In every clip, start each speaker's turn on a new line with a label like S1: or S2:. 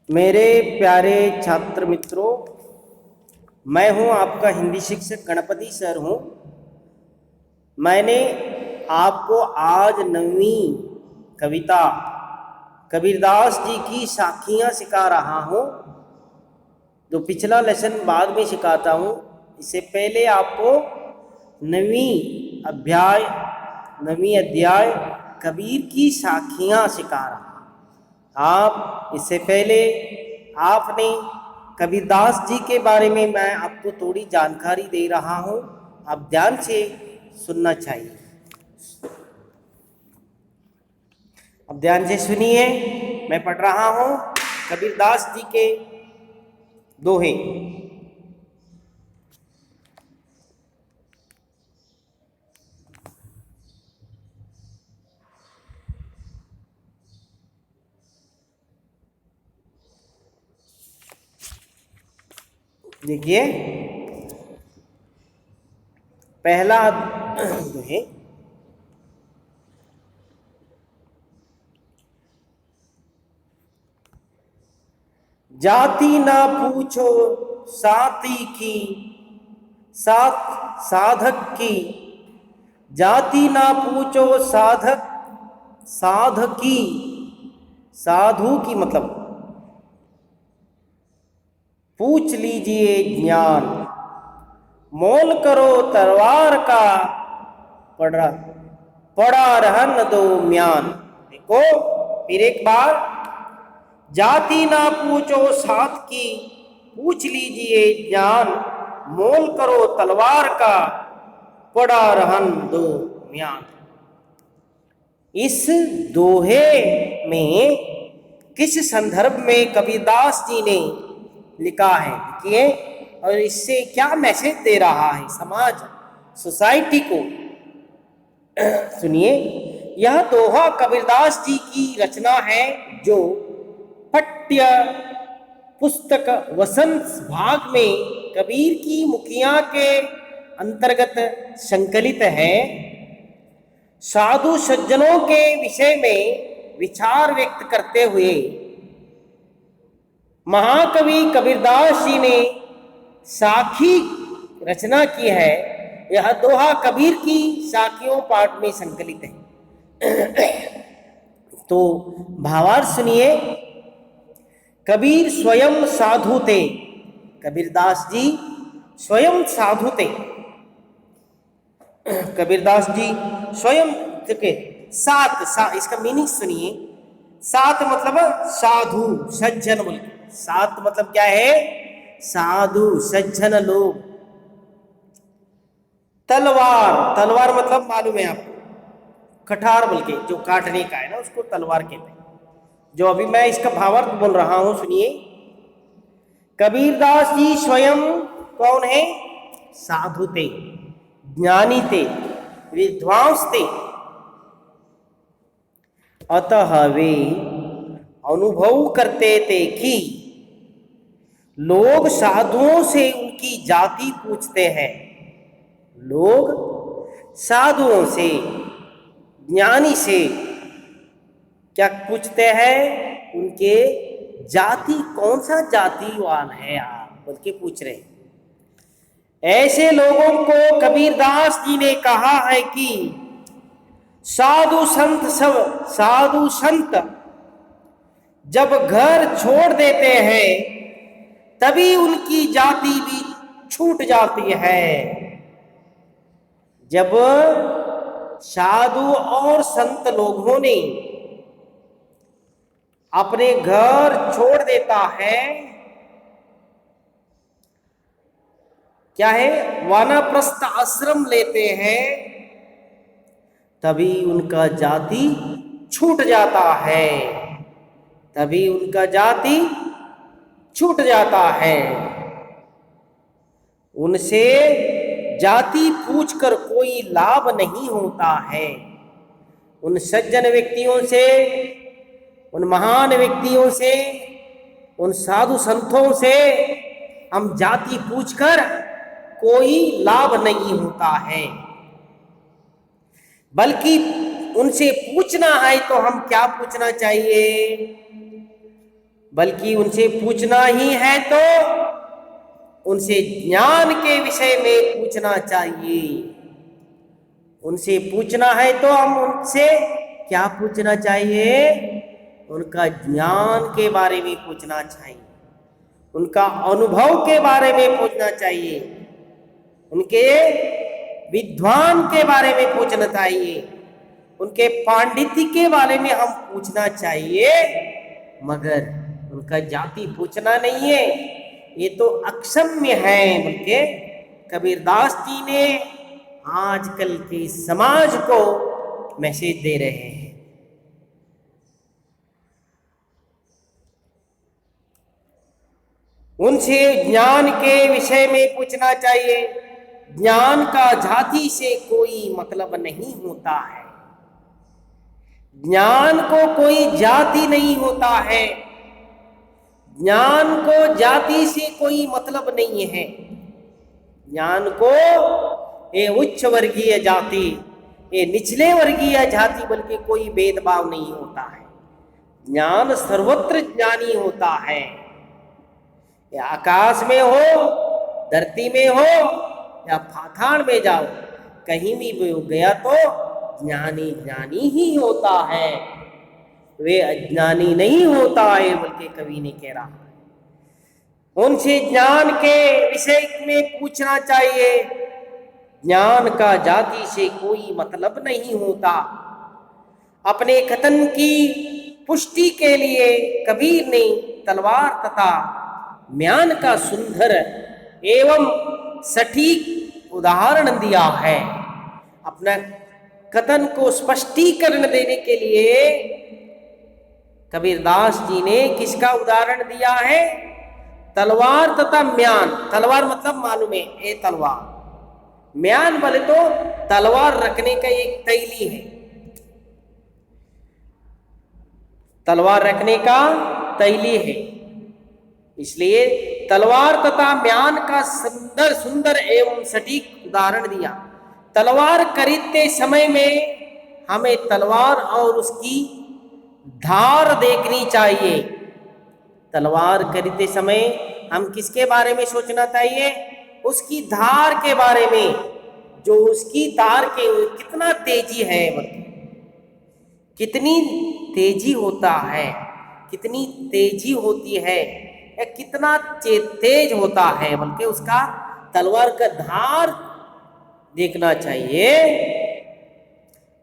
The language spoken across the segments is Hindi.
S1: मेरे प्यारे छात्र मित्रों, मैं हूं आपका हिंदी शिक्षक गणपति सर हूं। मैंने आपको आज 9वीं कविता कबीरदास जी की साखियां सिखा रहा हूं, जो पिछला लेसन बाद में सिखाता हूं। इससे पहले आपको 9वीं अध्याय कबीर की साखियां सिखा रहा। आप इससे पहले आपने कबीरदास जी के बारे में मैं आपको थोड़ी जानकारी दे रहा हूं, आप ध्यान से सुनना चाहिए। अब ध्यान से सुनिए, मैं पढ़ रहा हूं कबीरदास जी के दोहे। देखिए, पहला दोहे। जाति ना पूछो साथी की, साधक की। जाति ना पूछो साधकी, साधु की मतलब पूछ लीजिए ज्ञान। मोल करो तलवार का, पड़ा रहन दो म्यान। देखो फिर एक बार, जाति ना पूछो साथ की, पूछ लीजिए ज्ञान। मोल करो तलवार का, पड़ा रहन दो म्यान। इस दोहे में किस संदर्भ में कबीरदास जी ने लिखा है, देखिए, और इससे क्या मैसेज दे रहा है समाज, सोसाइटी को। सुनिए, यह दोहा कबीरदास जी की रचना है, जो पठ्य पुस्तक वसंत भाग में कबीर की मुखिया के अंतर्गत संकलित है। साधु सज्जनों के विषय में विचार व्यक्त करते हुए महाकवि कबीरदास जी ने साखी रचना की है। यह दोहा कबीर की साखियों पाठ में संकलित है। तो भावार्थ सुनिए। कबीर स्वयं साधु थे। कबीरदास जी स्वयं साधु थे। कबीरदास जी स्वयं के सात इसका मीनिंग सुनिए। सात मतलब साधु सज्जन बोल। सात मतलब क्या है? साधु सज्जन लोग। तलवार मतलब मालूम है आपको, कठार बोल के, जो काटने का है ना, उसको तलवार कहते हैं। जो अभी मैं इसका भावार्थ बोल रहा हूं, सुनिए। कबीरदास जी स्वयं कौन है? साधु थे, ज्ञानी थे, विद्वांस थे। अतः वे अनुभव करते थे कि लोग साधुओं से उनकी जाति पूछते हैं। लोग साधुओं से, ज्ञानी से क्या पूछते हैं? उनके जाति, कौन सा जातिवान है आप, बोल के पूछ रहे हैं। ऐसे लोगों को कबीरदास जी ने कहा है कि साधु संत जब घर छोड़ देते हैं, तभी उनकी जाति भी छूट जाती है। जब साधु और संत लोगों ने अपने घर छोड़ देता है, क्या है, वानप्रस्थ आश्रम लेते हैं, तभी उनका जाति छूट जाता है। तभी उनका जाति छूट जाता है। उनसे जाति पूछकर कोई लाभ नहीं होता है। उन सज्जन व्यक्तियों से, उन महान व्यक्तियों से, उन साधु संतों से हम जाति पूछकर कोई लाभ नहीं होता है। बल्कि उनसे पूछना है तो हम क्या पूछना चाहिए? बल्कि उनसे पूछना ही है तो उनसे ज्ञान के विषय में पूछना चाहिए। उनसे पूछना है तो हम उनसे क्या पूछना चाहिए? उनका ज्ञान के बारे में पूछना चाहिए, उनका अनुभव के बारे में पूछना चाहिए, उनके विद्वान के बारे में पूछना चाहिए, उनके पांडित्य के बारे में हम पूछना चाहिए, मगर उनका जाति पूछना नहीं है। ये तो अक्षम्य है बोलके कबीरदास जी ने आजकल के समाज को मैसेज दे रहे हैं। उनसे ज्ञान के विषय में पूछना चाहिए। ज्ञान का जाति से कोई मतलब नहीं होता है, ज्ञान को कोई जाति नहीं होता है, ज्ञान को जाति से कोई मतलब नहीं है। ज्ञान को ये उच्च वर्गीय जाति, ये निचले वर्गीय जाति बल्कि कोई भेदभाव नहीं होता है। ज्ञान सर्वत्र ज्ञानी होता है, या आकाश में हो, धरती में हो, या पाताल में जाओ, कहीं भी गया तो ज्ञानी ज्ञानी ही होता है, वे अज्ञानी नहीं होता है बल्कि कवि ने कह रहा है। उनसे ज्ञान के विषय में पूछना चाहिए। ज्ञान का जाति से कोई मतलब नहीं होता। अपने कथन की पुष्टि के लिए कबीर ने तलवार तथा म्यान का सुंदर एवं सटीक उदाहरण दिया है। अपना कथन को स्पष्टीकरण देने के लिए कबीरदास जी ने किसका उदाहरण दिया है? तलवार तथा म्यान। तलवार मतलब मालूम है, ये तलवार। म्यान बोले तो तलवार रखने का एक तैली है, तलवार रखने का तैली है। इसलिए तलवार तथा म्यान का सुंदर सुंदर एवं सटीक उदाहरण दिया। तलवार खरीदते समय में हमें तलवार और उसकी धार देखनी चाहिए। तलवार खरीदते समय हम किसके बारे में सोचना चाहिए? उसकी धार के बारे में, जो उसकी धार के कितना तेजी है, कितनी तेजी होता है, कितनी तेजी होती है, या कितना तेज होता है, बल्कि उसका तलवार का धार देखना चाहिए,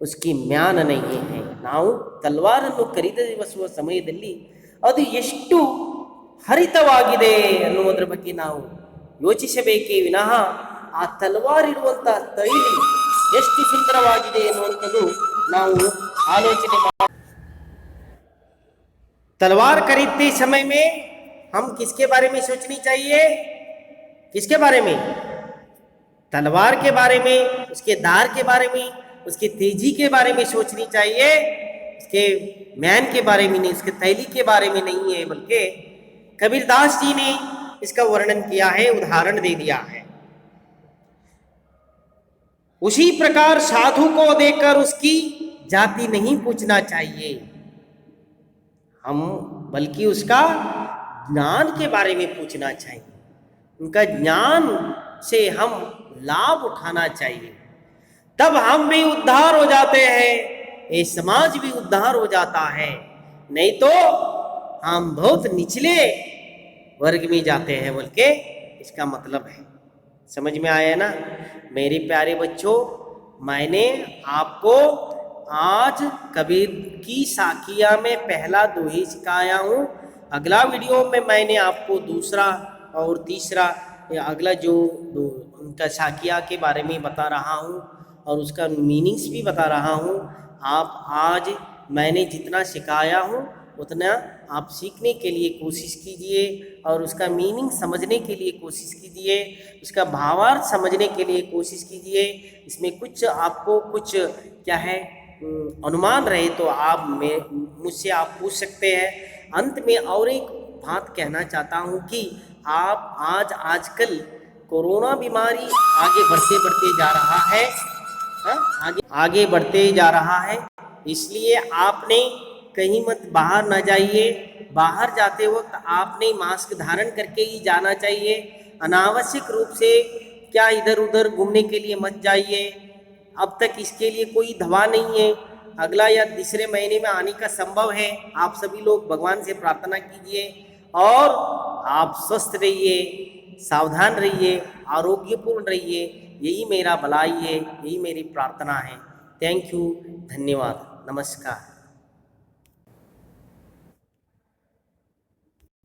S1: उसकी म्यान नहीं है। ನಾವು ತಲವಾರನ್ನು ಖರೀದಿಸುವ ಸಮಯದಲ್ಲಿ ಅದು ಎಷ್ಟು ಹರಿತವಾಗಿದೆ ಅನ್ನುವುದರ ಬಗ್ಗೆ ನಾವು ಯೋಚಿಸಬೇಕೇ ವಿನಃ ಆ ತಲವಾರಿರುವಂತ ತೈಲಿ ಎಷ್ಟು ಸುಂದರವಾಗಿದೆ ಅನ್ನುವಂಥದ್ದು ನಾವು ಆಲೋಚನೆ ಮಾಡಿ। तलवार खरीदते समय में हम किसके बारे में सोचनी चाहिए? किसके बारे में? तलवार के बारे में, उसके धार के बारे में, उसकी तेजी के बारे में सोचनी चाहिए, उसके म्यान के बारे में नहीं, उसके तैली के बारे में नहीं है। बल्कि कबीरदास जी ने इसका वर्णन किया है, उदाहरण दे दिया है। उसी प्रकार साधु को देखकर उसकी जाति नहीं पूछना चाहिए हम, बल्कि उसका ज्ञान के बारे में पूछना चाहिए। उनका ज्ञान से हम लाभ उठाना चाहिए, तब हम भी उद्धार हो जाते हैं, ये समाज भी उद्धार हो जाता है। नहीं तो हम बहुत निचले वर्ग में जाते हैं, बोल के इसका मतलब है। समझ में आया ना मेरे प्यारे बच्चों? मैंने आपको आज कबीर की साकिया में पहला दोहे सिखाया हूँ। अगला वीडियो में मैंने आपको दूसरा और तीसरा, अगला जो उनका साकिया के बारे में बता रहा हूँ और उसका मीनिंग्स भी बता रहा हूँ। आप आज मैंने जितना सिखाया हूँ उतना आप सीखने के लिए कोशिश कीजिए और उसका मीनिंग समझने के लिए कोशिश कीजिए, उसका भावार्थ समझने के लिए कोशिश कीजिए। इसमें कुछ आपको कुछ क्या है अनुमान रहे तो आप मुझसे आप पूछ सकते हैं। अंत में और एक बात कहना चाहता हूँ कि आप आजकल कोरोना बीमारी आगे बढ़ते जा रहा है, आगे बढ़ते जा रहा है, इसलिए आपने कहीं मत बाहर ना जाइए, बाहर जाते वक्त आपने मास्क धारण करके ही जाना चाहिए। अनावश्यक रूप से क्या इधर उधर घूमने के लिए मत जाइए। अब तक इसके लिए कोई दवा नहीं है, अगला या तीसरे महीने में आने का संभव है। आप सभी लोग भगवान से प्रार्थना कीजिए और आप स्वस्थ रहिए, सावधान रहिए, आरोग्यपूर्ण रहिए। यही मेरा भलाई है, यही मेरी प्रार्थना है। थैंक यू, धन्यवाद, नमस्कार।